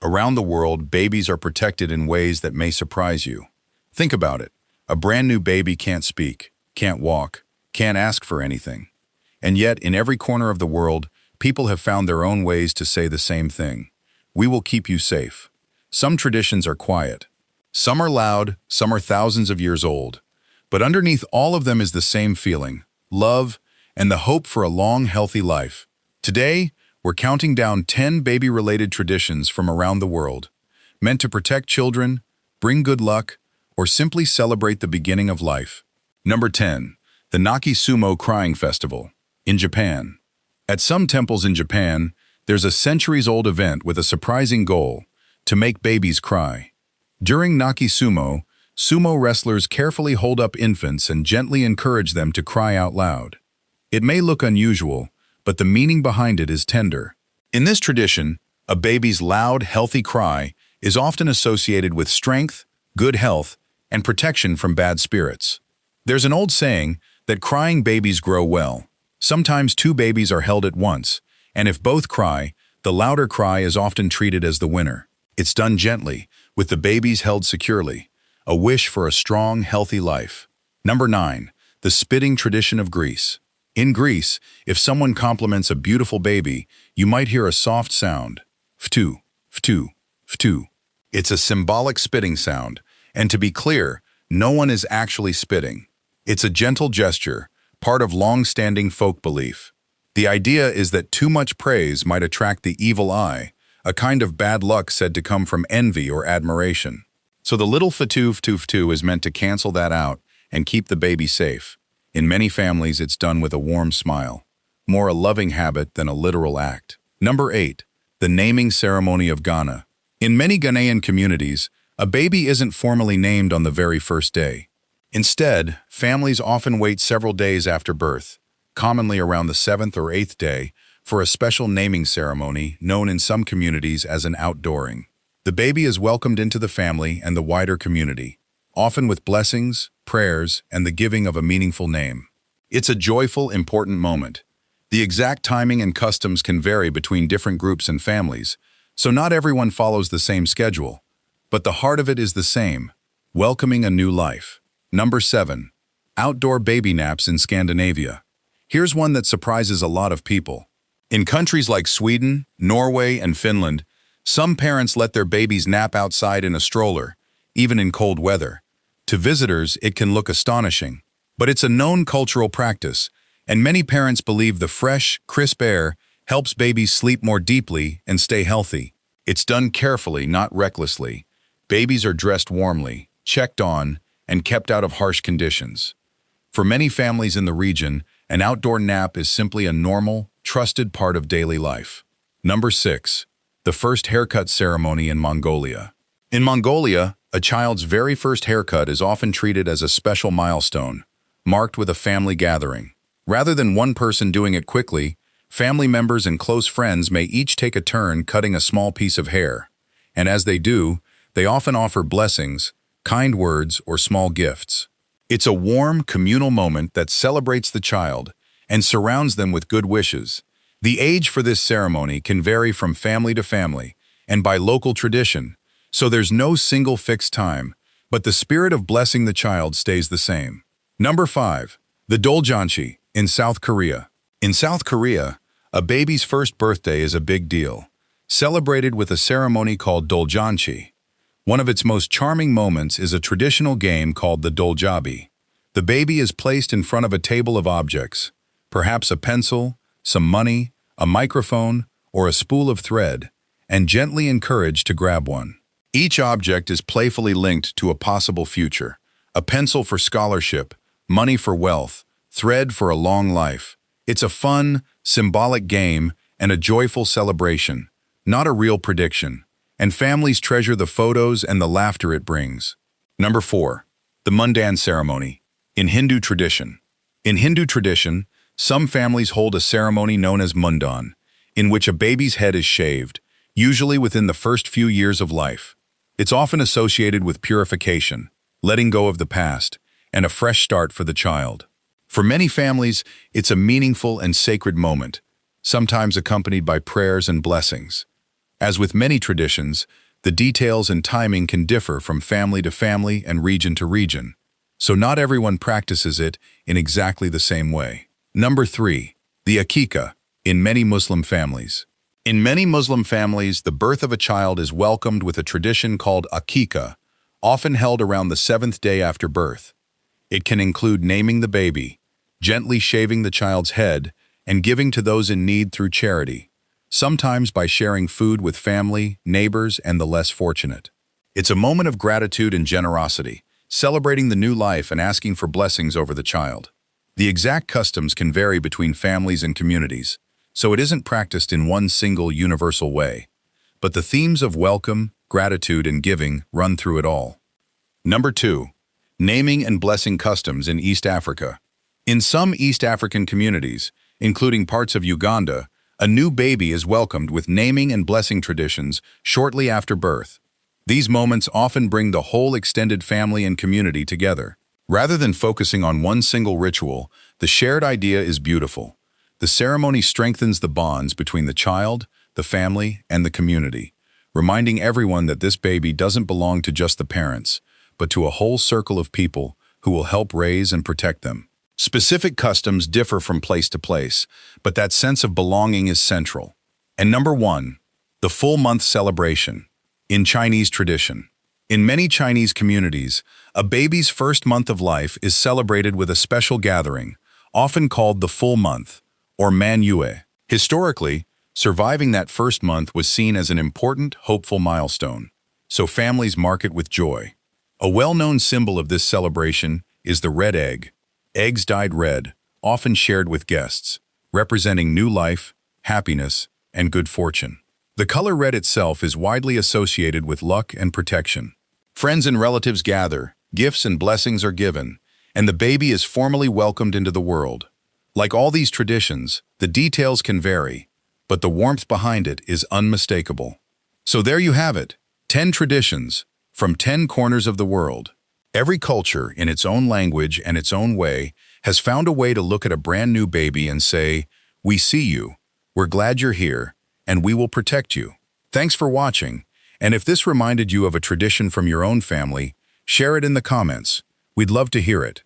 Around the world, babies are protected in ways that may surprise you. Think about it. A brand new baby can't speak, can't walk, can't ask for anything. And yet, in every corner of the world, people have found their own ways to say the same thing. We will keep you safe. Some traditions are quiet. Some are loud, some are thousands of years old. But underneath all of them is the same feeling, love, and the hope for a long, healthy life. Today, we're counting down 10 baby-related traditions from around the world, meant to protect children, bring good luck, or simply celebrate the beginning of life. Number 10. The Naki-Sumo Crying Festival, in Japan. At some temples in Japan, there's a centuries-old event with a surprising goal, to make babies cry. During Naki-Sumo, sumo wrestlers carefully hold up infants and gently encourage them to cry out loud. It may look unusual, but the meaning behind it is tender. In this tradition, a baby's loud, healthy cry is often associated with strength, good health, and protection from bad spirits. There's an old saying that crying babies grow well. Sometimes two babies are held at once, and if both cry, the louder cry is often treated as the winner. It's done gently, with the babies held securely, a wish for a strong, healthy life. Number 9. The spitting tradition of Greece. In Greece, if someone compliments a beautiful baby, you might hear a soft sound. Ftu, ftu, ftu. It's a symbolic spitting sound, and to be clear, no one is actually spitting. It's a gentle gesture, part of long-standing folk belief. The idea is that too much praise might attract the evil eye, a kind of bad luck said to come from envy or admiration. So the little ftu ftu ftu is meant to cancel that out and keep the baby safe. In many families, it's done with a warm smile, more a loving habit than a literal act. Number 8. The naming ceremony of Ghana. In many Ghanaian communities, a baby isn't formally named on the very first day. Instead, families often wait several days after birth, commonly around the 7th or 8th day, for a special naming ceremony known in some communities as an outdooring. The baby is welcomed into the family and the wider community, often with blessings, prayers, and the giving of a meaningful name. It's a joyful, important moment. The exact timing and customs can vary between different groups and families, so not everyone follows the same schedule. But the heart of it is the same, welcoming a new life. Number 7. Outdoor baby naps in Scandinavia. Here's one that surprises a lot of people. In countries like Sweden, Norway, and Finland, some parents let their babies nap outside in a stroller, even in cold weather. To visitors, it can look astonishing, but it's a known cultural practice, and many parents believe the fresh, crisp air helps babies sleep more deeply and stay healthy. It's done carefully, not recklessly. Babies are dressed warmly, checked on, and kept out of harsh conditions. For many families in the region, an outdoor nap is simply a normal, trusted part of daily life. Number 6. The first haircut ceremony in Mongolia. In Mongolia, a child's very first haircut is often treated as a special milestone, marked with a family gathering. Rather than one person doing it quickly, family members and close friends may each take a turn cutting a small piece of hair. And as they do, they often offer blessings, kind words, or small gifts. It's a warm, communal moment that celebrates the child and surrounds them with good wishes. The age for this ceremony can vary from family to family and by local tradition, so there's no single fixed time, but the spirit of blessing the child stays the same. Number 5. The Doljanchi in South Korea. In South Korea, a baby's first birthday is a big deal, celebrated with a ceremony called Doljanchi. One of its most charming moments is a traditional game called the Doljabi. The baby is placed in front of a table of objects, perhaps a pencil, some money, a microphone, or a spool of thread, and gently encouraged to grab one. Each object is playfully linked to a possible future: a pencil for scholarship, money for wealth, thread for a long life. It's a fun, symbolic game and a joyful celebration, not a real prediction, and families treasure the photos and the laughter it brings. Number 4. The Mundan ceremony, in Hindu tradition. In Hindu tradition, some families hold a ceremony known as Mundan, in which a baby's head is shaved, usually within the first few years of life. It's often associated with purification, letting go of the past, and a fresh start for the child. For many families, it's a meaningful and sacred moment, sometimes accompanied by prayers and blessings. As with many traditions, the details and timing can differ from family to family and region to region, so not everyone practices it in exactly the same way. Number 3. The Aqiqah, in many Muslim families. In many Muslim families, the birth of a child is welcomed with a tradition called Aqiqah, often held around the 7th day after birth. It can include naming the baby, gently shaving the child's head, and giving to those in need through charity, sometimes by sharing food with family, neighbors, and the less fortunate. It's a moment of gratitude and generosity, celebrating the new life and asking for blessings over the child. The exact customs can vary between families and communities, so it isn't practiced in one single universal way. But the themes of welcome, gratitude, and giving run through it all. Number 2. Naming and blessing customs in East Africa. In some East African communities, including parts of Uganda, a new baby is welcomed with naming and blessing traditions shortly after birth. These moments often bring the whole extended family and community together. Rather than focusing on one single ritual, the shared idea is beautiful. The ceremony strengthens the bonds between the child, the family, and the community, reminding everyone that this baby doesn't belong to just the parents, but to a whole circle of people who will help raise and protect them. Specific customs differ from place to place, but that sense of belonging is central. And number 1, the full month celebration. In Chinese tradition. In many Chinese communities, a baby's first month of life is celebrated with a special gathering, often called the full month, or Man Yue. Historically, surviving that first month was seen as an important, hopeful milestone, so families mark it with joy. A well-known symbol of this celebration is the red egg. Eggs dyed red, often shared with guests, representing new life, happiness, and good fortune. The color red itself is widely associated with luck and protection. Friends and relatives gather, gifts and blessings are given, and the baby is formally welcomed into the world. Like all these traditions, the details can vary, but the warmth behind it is unmistakable. So there you have it, 10 traditions from 10 corners of the world. Every culture, in its own language and its own way, has found a way to look at a brand new baby and say, "We see you, we're glad you're here, and we will protect you." Thanks for watching, and if this reminded you of a tradition from your own family, share it in the comments. We'd love to hear it.